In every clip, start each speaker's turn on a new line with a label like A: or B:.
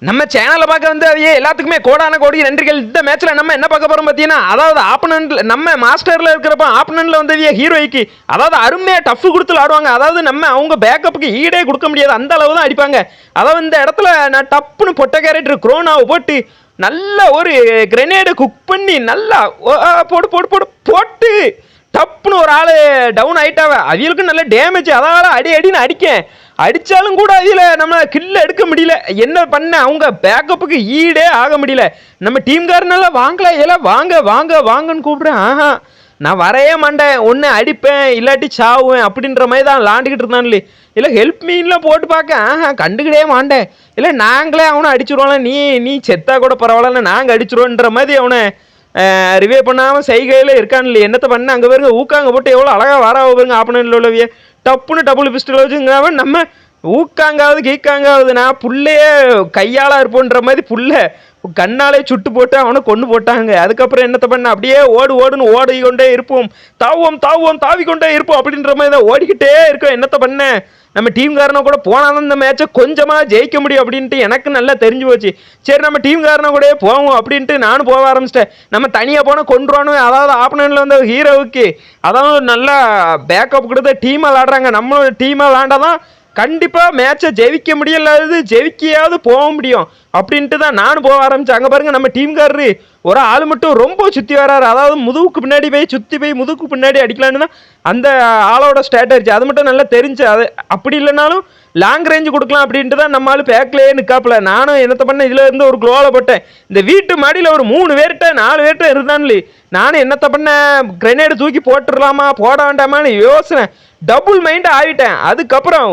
A: நம்ம சேனலை பார்க்க வந்து எல்லாத்துக்குமே கோடான கோடி நன்றிகள். இந்த மேட்ச்ல நம்ம என்ன பார்க்க போறோம் பார்த்தீங்கன்னா, அதாவது ஆப்பனன்ட்ல நம்ம மாஸ்டர்ல இருக்கிறப்ப ஆப்பனன்ட்ல வந்து ஹீரோய்க்கு அதாவது அருமையா டஃப் கொடுத்து ஆடுவாங்க. அதாவது நம்ம அவங்க பேக்கப்புக்கு ஈடே கொடுக்க முடியாது, அந்த அளவு தான் அடிப்பாங்க. அதாவது இந்த இடத்துல நான் டப்புன்னு பொட்ட கேரக்டர் குரோனாவை போட்டு நல்ல ஒரு கிரெனேடு குக் பண்ணி நல்லா போட்டு போட்டு போட்டு போட்டு டப்புன்னு ஒரு ஆள் டவுன் ஆகிட்டாவ. அவங்களுக்கு நல்ல டேமேஜ், அதாவது அடி அடின்னு அடித்தாலும் கூட அதில் நம்ம கில்ல எடுக்க முடியல. என்ன பண்ண, அவங்க பேக்கப்புக்கு ஈடே ஆக முடியல. நம்ம டீம்காரனால வாங்கல, எல்லாம் வாங்க வாங்க வாங்கன்னு கூப்பிடுறேன். ஆஹா, நான் வரையே மாட்டேன், ஒன்று அடிப்பேன் இல்லாட்டி சாவுவேன் அப்படின்ற மாதிரி தான் விளாண்டுக்கிட்டு இருந்தான்ல. இல்லை ஹெல்ப் மீன்லாம் போட்டு பார்க்க, ஆஹா கண்டுக்கிட்டே மாட்டேன். இல்லை நாங்களே அவனை அடிச்சிருவோம்ல, நீ செத்தா கூட பரவாயில்ல, நாங்கள் அடிச்சிருவோன்ற மாதிரி அவனை ரிவே பண்ணாமல் செய்கையில் இருக்கான்ல. என்னத்தை பண்ண, அங்கே பாருங்க ஊக்காங்க போட்டு எவ்வளோ அழகாக வாராவ பாருங்க. ஆப்பனன்ட்ல உள்ளவிய டப்புன்னு டபுள் பிஸ்டல் வச்சுங்க. நம்ம ஊக்காங்காவது கீக்காங்காவது நான் புள்ளையே கையாளாக இருப்போன்ற மாதிரி புள்ள கண்ணாலே சுட்டு போட்டு அவனை கொண்டு போட்டாங்க. அதுக்கப்புறம் என்னத்தை பண்ண, அப்படியே ஓடுன்னு ஓடிக்கொண்டே இருப்போம், தாவுவோம் தாவிக்கொண்டே இருப்போம் அப்படின்ற மாதிரி தான் ஓடிக்கிட்டே இருக்கோம். என்னத்தை பண்ண, நம்ம டீம்காரனை கூட போனால் இந்த மேட்சை கொஞ்சமாக ஜெயிக்க முடியும் அப்படின்ட்டு எனக்கு நல்லா தெரிஞ்சு போச்சு. சரி நம்ம டீம்காரனை கூட போவோம் அப்படின்ட்டு நானும் போக ஆரம்பிச்சிட்டேன். நம்ம தனியாக போனால் கொண்டுருவானு, அதாவது ஆப்பனன்ட்ல வந்து ஹீரோவுக்கு அதாவது நல்லா பேக்கப் கொடுத்த டீமாக விளாடுறாங்க. நம்மளோட டீமாக விளாண்டாதான் கண்டிப்பாக மேட்சை ஜெயிக்க முடியலாது, ஜெயிக்கையாவது போக முடியும் அப்படின்ட்டு தான் நானும் போக ஆரம்பித்தேன். அங்கே பாருங்கள் நம்ம டீம்காரரு ஒரு ஆள் மட்டும் ரொம்ப சுற்றி வராரு. அதாவது முதுகுக்கு பின்னாடி போய் சுற்றி போய் முதுகுக்கு பின்னாடி அடிக்கலான்னு தான் அந்த ஆளோட ஸ்ட்ராட்டஜி. அது மட்டும் நல்லா தெரிஞ்சு, அது அப்படி இல்லைனாலும் லாங் ரேஞ்சு கொடுக்கலாம் அப்படின்ட்டு தான் நம்ம ஆள் பேக்லேயே நிற்காப்புல. நானும் என்னத்தை பண்ணேன், இதில் இருந்து ஒரு க்ளோவில் போட்டேன். இந்த வீட்டு மாடியில் ஒரு 3 பேர்கிட்ட 4 பேர்கிட்ட இருந்தான்ல. நானும் என்னத்தை பண்ணேன், கிரெனேடு தூக்கி போட்டுடலாமா போட வேண்டாமான்னு யோசனை டபுள் மைண்ட் ஆகிட்டேன். அதுக்கப்புறம்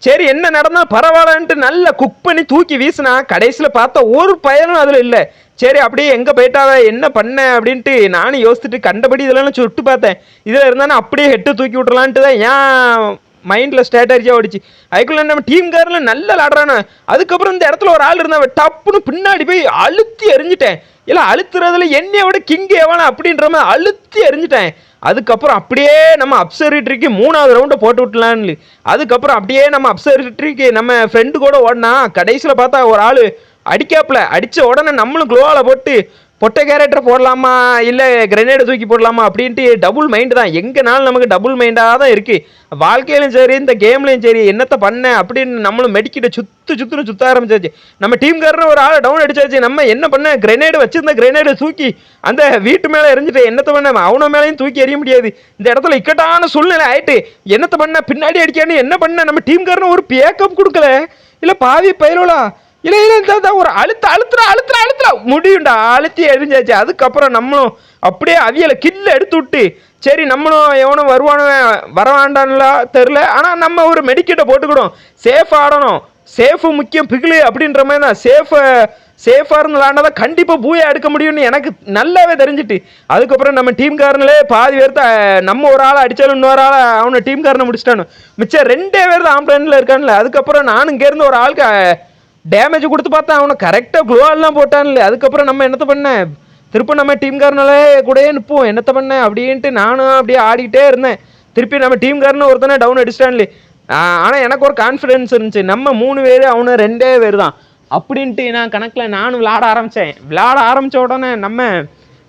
A: சரி என்ன நடந்தால் பரவாயில்லன்ட்டு நல்லா குக் பண்ணி தூக்கி வீசினா கடைசியில் பார்த்தா ஒரு பயனும் அதில் இல்லை. சரி அப்படியே எங்கே போயிட்டாவ என்ன பண்ண அப்படின்ட்டு நானும் யோசிச்சுட்டு கண்டபடி இதெல்லாம் சுட்டு பார்த்தேன். இதில் இருந்தானே அப்படியே ஹெட்டு தூக்கி விட்றலான்ட்டு தான் ஏன் மைண்டில் ஸ்ட்ராட்டஜியாக ஓடிச்சு. அதுக்குள்ள நம்ம டீம்காரில் நல்லா விளாடுறானே. அதுக்கப்புறம் இந்த இடத்துல ஒரு ஆள் இருந்தால் டப்புன்னு பின்னாடி போய் அழுத்தி எறிஞ்சிட்டேன். இல்லை அழுத்துறதுல என்னைய விட கிங்கு எவனா அப்படின்ற மாதிரி அழுத்தி எறிஞ்சிட்டேன். அதுக்கப்புறம் அப்படியே நம்ம அப்சர்வேட்டரிக்கு 3வது ரவுண்டை போட்டு விட்டலான்னு. அதுக்கப்புறம் அப்படியே நம்ம அப்சர்வேட்டரிக்கு நம்ம ஃப்ரெண்டு கூட ஓடினா கடைசியில் பார்த்தா ஒரு ஆள் அடிக்காப்புல. அடித்த உடனே நம்மளும் க்ளோவில் போட்டு பொட்டை கேரக்டர் போடலாமா இல்லை கிரெனேடு தூக்கி போடலாமா அப்படின்ட்டு டபுள் மைண்டு தான். எங்கேனாலும் நமக்கு டபுள் மைண்டாக தான் இருக்குது, வாழ்க்கையிலும் சரி இந்த கேம்லையும் சரி. என்னத்தை பண்ண அப்படின்னு நம்மளும் மெடிக்கிட்ட சுற்றுன்னு சுற்ற ஆரம்பிச்சாச்சு. நம்ம டீம்காரர் ஒரு ஆளை டவுன் அடிச்சாச்சு. நம்ம என்ன பண்ண, கிரெனேடு வச்சிருந்த கிரெனேடு தூக்கி அந்த வீட்டு மேலே எரிஞ்சிட்டு என்னத்தை பண்ண, அவனை மேலேயும் தூக்கி எறிய முடியாது. இந்த இடத்துல இக்கட்டான சூழ்நிலை ஆயிட்டு என்னத்தை பண்ண, பின்னாடி அடிக்கான்னு என்ன பண்ண, நம்ம டீம்காரன் ஒரு பேக்கப் கொடுக்கல. இல்லை பாவி பயிரோலா, இல்லை ஒரு அழுத்துற முடியும்டா, அழுத்தி எரிஞ்சாச்சு. அதுக்கப்புறம் நம்மளும் அப்படியே அவியலை கில்ல எடுத்து விட்டு சரி நம்மளும் எவனும் வரவாண்டான்லா தெரில, ஆனால் நம்ம ஒரு மெடிக்கெட்டை போட்டுக்கிடும், சேஃபாக ஆடணும், சேஃபு முக்கியம் பிகிலு அப்படின்ற மாதிரி தான். சேஃபாக இருந்து விளாண்டாதான் கண்டிப்பாக பூயா எடுக்க முடியும்னு எனக்கு நல்லாவே தெரிஞ்சிட்டு. அதுக்கப்புறம் நம்ம டீம்காரங்களே பாதி பேர்த்த நம்ம ஒரு ஆளை அடித்தாலும் இன்னொரு ஆளை அவனை டீம்காரனை முடிச்சிட்டானு. மிச்சம் 2 பேர் தான் ஆம்பளைனில் இருக்கான்ல. அதுக்கப்புறம் நானும் இங்கேருந்து ஒரு ஆளுக்கு டேமேஜ் கொடுத்து பார்த்தா அவனை கரெக்டாக க்ளோவெல்லாம் போட்டான்ல. அதுக்கப்புறம் நம்ம என்னத்தை பண்ண, திருப்பி நம்ம டீம்காரனாலே கூடயே நிற்போம், என்னத்தை பண்ண அப்படின்ட்டு நானும் அப்படியே ஆடிக்கிட்டே இருந்தேன். திருப்பி நம்ம டீம்காரனை ஒருத்தனை டவுன் அடிச்சிட்டான்ல. ஆனால் எனக்கு ஒரு கான்ஃபிடென்ஸ் இருந்துச்சு, நம்ம 3 பேர் அவனு 2 பேர் தான் அப்படின்ட்டு நான் கணக்கில் நானும் விளாட ஆரம்பித்த உடனே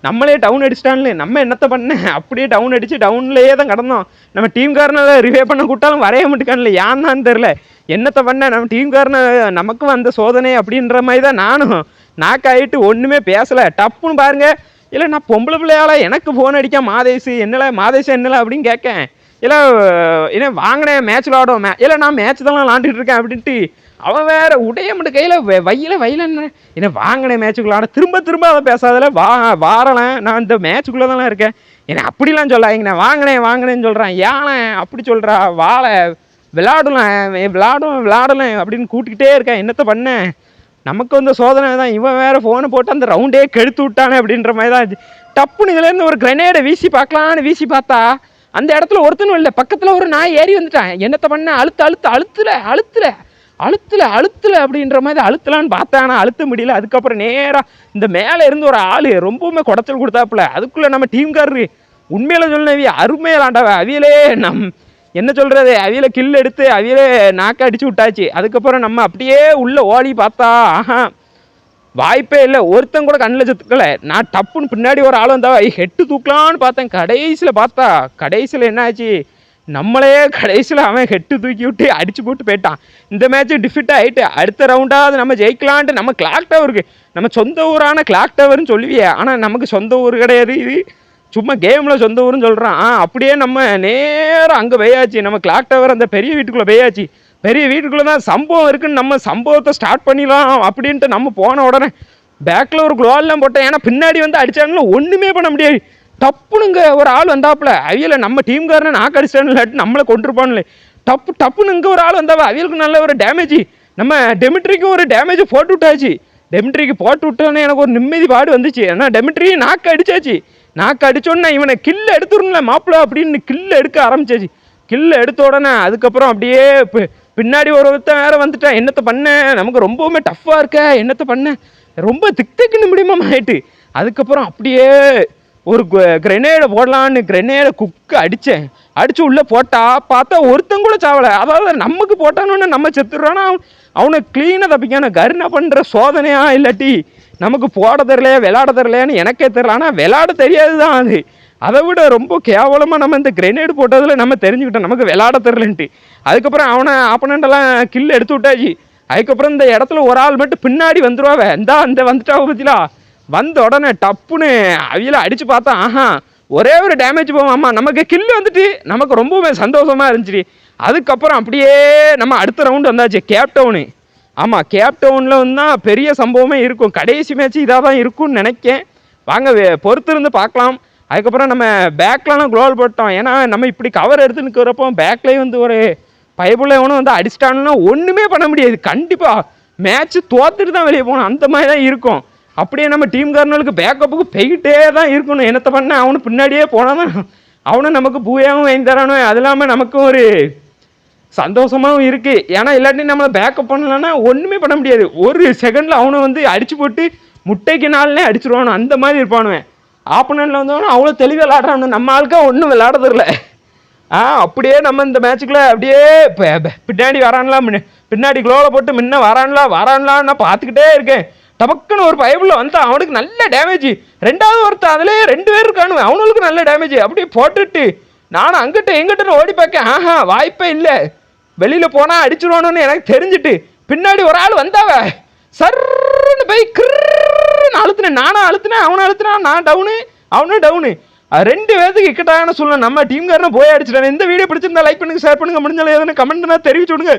A: நம்மளே டவுன் அடிச்சிட்டான்ல. நம்ம என்னத்தை பண்ண, அப்படியே டவுன் அடித்து டவுன்லேயே தான் கிடந்தோம். நம்ம டீம்காரனை ரிவே பண்ண கூட்டாலும் வரைய மாட்டேக்கான்ல, ஏன் தான் தெரில. என்னத்தை பண்ண, நம்ம டீம்காரனை நமக்கும் அந்த சோதனை அப்படின்ற மாதிரி தான் நானும் நாக்காயிட்டு ஒன்றுமே பேசலை. டப்புன்னு பாருங்க, இல்லை நான் பொம்பளை பிள்ளையால எனக்கு ஃபோன் அடிக்க மாதேஷ் என்னல அப்படின்னு கேட்கேன். இல்லை வாங்கினேன் மேட்ச் விளாடும், இல்லை நான் மேட்ச் தான் விளாண்டுட்டு இருக்கேன் அப்படின்ட்டு அவன் வேற உடைய மட்டும் கையில் வயல என்ன வாங்கினேன் மேட்சுக்குள்ள. ஆனால் திரும்ப அதை பேசாதல வாரலாம், நான் இந்த மேட்சுக்குள்ளே தானே இருக்கேன், என்ன அப்படிலாம் சொல்லாங்க, நான் வாங்கினேன்னு சொல்கிறான். ஏன் அப்படி சொல்கிறா, வாழை விளாடலாம் அப்படின்னு கூட்டிக்கிட்டே இருக்கேன். என்னத்தை பண்ண, நமக்கு வந்து சோதனை தான். இவன் வேறு ஃபோனை போட்டு அந்த ரவுண்டே கெடுத்து விட்டானே அப்படின்ற மாதிரி தான். டப்புன்னு இதுலேருந்து ஒரு கிரெனேடை வீசி பார்த்தா அந்த இடத்துல ஒருத்தனும் இல்லை, பக்கத்தில் ஒரு நாய் ஏறி வந்துட்டான். என்னத்தை பண்ண, அழுத்தலை அப்படின்ற மாதிரி அழுத்தலான்னு பார்த்தானா அழுத்த முடியல. அதுக்கப்புறம் நேராக இந்த மேலே இருந்து ஒரு ஆள் ரொம்பவுமே குடைச்சல் கொடுத்தாப்புல. அதுக்குள்ளே நம்ம டீம்காரரு உண்மையில சொன்ன அருமையிலாண்டாவ அவியலே என்ன சொல்கிறது, அவியலை கில் எடுத்து அவியலே நாக்க அடிச்சு விட்டாச்சு. அதுக்கப்புறம் நம்ம அப்படியே உள்ளே ஓடி பார்த்தா ஆஹா வாய்ப்பே இல்லை. ஒருத்தன் கூட கண்ணில் செத்துக்கல. நான் டப்புன்னு பின்னாடி ஒரு ஆள் வந்தா ஹெட்டு தூக்கலான்னு பார்த்தேன். கடைசியில் என்ன ஆச்சு, நம்மளே கடைசியில் அவன் ஹெட்டு தூக்கி விட்டு அடிச்சு போட்டு போயிட்டான். இந்த மேட்ச்சு டிஃபிட் ஆகிட்டு அடுத்த ரவுண்டாவது நம்ம ஜெயிக்கலான்ட்டு நம்ம கிளாக் டவருக்கு, நம்ம சொந்த ஊரான கிளாக் டவர்னு சொல்லுவியே, ஆனால் நமக்கு சொந்த ஊர் கிடையாது. இது சும்மா கேமில் சொந்த ஊருன்னு சொல்கிறான். அப்படியே நம்ம நேரம் அங்கே போயாச்சு. நம்ம கிளாக் டவர் அந்த பெரிய வீட்டுக்குள்ளே போயாச்சு. பெரிய வீட்டுக்குள்ளே தான் சம்பவம் இருக்குன்னு நம்ம சம்பவத்தை ஸ்டார்ட் பண்ணிடலாம் அப்படின்ட்டு நம்ம போன உடனே பேக்கில் ஒரு குளோவெல்லாம் போட்டேன். ஏன்னா பின்னாடி வந்து அடித்தாங்கன்னா ஒன்றுமே பண்ண முடியாது. டப்புனுங்க ஒரு ஆள் வந்தாப்புல, அவியலை நம்ம டீம்காரனை நாக்கு அடிச்சிட்டான்னு இல்லாட்டி நம்மளை கொண்டிருப்பான்ல. டப்புன்னு இங்கே ஒரு ஆள் வந்தாவா, அவியலுக்கு நல்ல ஒரு டேமேஜ். நம்ம டெமிட்ரிக்கு ஒரு டேமேஜ் போட்டு விட்டாச்சு. டெமிட்ரிக்கு போட்டு விட்டோன்னே எனக்கு ஒரு நிம்மதி பாடு வந்துச்சு. ஏன்னா டெமிட்ரி நாக்கு அடிச்சாச்சு. நாக்கு அடித்தோன்னே இவனை கில்ல எடுத்துருல மாப்பிள்ள அப்படின்னு கில்ல எடுக்க ஆரம்பிச்சாச்சு. கில்ல எடுத்த உடனே அதுக்கப்புறம் அப்படியே பின்னாடி ஒருத்தன் வேற வந்துட்டான். என்னத்தை பண்ண, நமக்கு ரொம்பவுமே டஃப்பாக இருக்க, என்னத்தை பண்ண, ரொம்ப திக்குன்னு முடியுமா ஆயிட்டு. அதுக்கப்புறம் அப்படியே ஒரு கிரெனேடை போடலான்னு கிரெனேடை குக்கு அடித்தேன். அடித்து உள்ளே போட்டா பார்த்தா ஒருத்தன் கூட சாவலை. அதாவது நமக்கு போட்டானோன்னு நம்ம செத்துடுறான்னா அவனை க்ளீனாக தப்பிக்கான கருணை பண்ணுற சோதனையா இல்லாட்டி நமக்கு போட தெரிலையா விளையாட தெரிலையான்னு எனக்கே தெரியல. ஆனால் விளையாட தெரியாது தான் அது. அதை விட ரொம்ப கேவலமாக நம்ம இந்த கிரெனேடு போட்டதில் நம்ம தெரிஞ்சுக்கிட்டோம் நமக்கு விளையாட தெரிலன்ட்டு. அதுக்கப்புறம் அவனை ஆப்பனண்டெல்லாம் கில் எடுத்து விட்டாச்சு. அதுக்கப்புறம் இந்த இடத்துல ஒரு ஆள் மட்டும் பின்னாடி வந்துடுவாவே, அந்த வந்துட்டாவ பற்றிலா வந்த உடனே டப்புன்னு அவியில் அடித்து பார்த்தா ஒரே ஒரு டேமேஜ் போவோம். ஆமாம், நமக்கு கில்லு வந்துட்டு நமக்கு ரொம்பவே சந்தோஷமாக இருந்துச்சு. அதுக்கப்புறம் அப்படியே நம்ம அடுத்த ரவுண்டு வந்தாச்சு கேப்டவுனு. ஆமாம், கேப்டவுனில் வந்து தான் பெரிய சம்பவமே இருக்கும். கடைசி மேட்ச்சு இதாக தான் இருக்கும்னு நினைக்கேன். வாங்க பொறுத்து இருந்து பார்க்கலாம். அதுக்கப்புறம் நம்ம பேக்லாம் குளோவல் போட்டோம். ஏன்னா நம்ம இப்படி கவர் எடுத்து நிற்கிறப்போ பேக்லேயே வந்து ஒரு பைபிள் எவனும் வந்து அடிச்சிட்டானுன்னா ஒன்றுமே பண்ண முடியாது. கண்டிப்பாக மேட்ச்சு தோத்துட்டு தான் வெளியே போகணும். அந்த மாதிரி தான் இருக்கும். அப்படியே நம்ம டீம்காரனுக்கு பேக்கப்புக்கு போய்கிட்டே தான் இருக்கணும். என்னத்தை பண்ண அவனு பின்னாடியே போனால் தான் அவனும் நமக்கு பூயாவும் வாங்கி தரானு. அது இல்லாமல் நமக்கும் ஒரு சந்தோஷமாகவும் இருக்குது. ஏன்னா இல்லாட்டி நம்மளை பேக்கப் பண்ணலன்னா ஒன்றுமே பண்ண முடியாது. ஒரு செகண்டில் அவனை வந்து அடித்து போட்டு முட்டைக்கு நாள்னே அடிச்சிருவானு. அந்த மாதிரி இருப்பானுவேன். ஆப்பனண்ட்டில் வந்தவனும் அவ்வளோ தெளிவாக விளாட்றானு. நம்ம ஆளுக்கா ஒன்றும் விளையாட தெரில. அப்படியே நம்ம இந்த மேட்சுக்குள்ளே அப்படியே பின்னாடி வரான்லாம் பின்னாடி குளோவில் போட்டு முன்ன வரான்லாம் நான் பார்த்துக்கிட்டே இருக்கேன். டபக்குன்னு ஒரு பைபிளில் வந்து அவனுக்கு நல்ல டேமேஜ். ரெண்டாவது ஒருத்தர் அதிலே 2 பேர் இருக்கானுவேன், அவனுக்கு நல்ல டேமேஜ். அப்படியே போட்டுட்டு நானும் எங்கிட்ட ஓடி பார்க்கேன். வாய்ப்பே இல்லை. வெளியில் போனால் அடிச்சிருவானு எனக்கு தெரிஞ்சுட்டு பின்னாடி ஒரு ஆள் வந்தாவ சர்ன்னு போய் கிருன்னு அழுத்தினேன். நானும் அழுத்தினேன், அவனை அழுத்தினான். நான் டவுனு, அவனும் டவுனு. 2 பேருக்கு இக்கட்டான சூழ்நிலை. நம்ம டீம்காரனை போய் அடிச்சிட்டானே. இந்த வீடியோ பிடிச்சிருந்தா லைக் பண்ணுங்க, ஷேர் பண்ணுங்க, முடிஞ்சாலும் எதுனா கமெண்ட்னா தெரிவிச்சு விடுங்க.